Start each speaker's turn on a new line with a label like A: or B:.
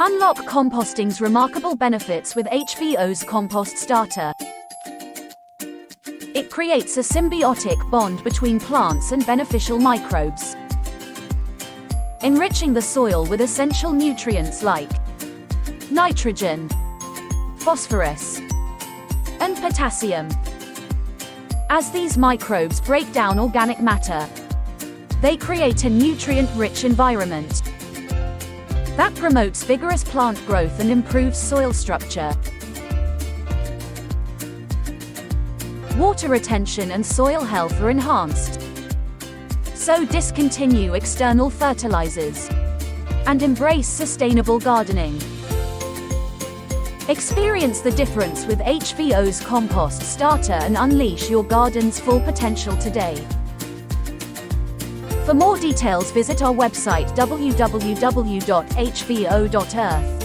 A: Unlock composting's remarkable benefits with HVO's Compost Starter. It creates a symbiotic bond between plants and beneficial microbes, enriching the soil with essential nutrients like nitrogen, phosphorus, and potassium. As these microbes break down organic matter, they create a nutrient-rich environment that promotes vigorous plant growth and improves soil structure. Water retention and soil health are enhanced. So discontinue external fertilizers and embrace sustainable gardening. Experience the difference with HVO's Compost Starter and unleash your garden's full potential today. For more details, visit our website www.hvo.earth.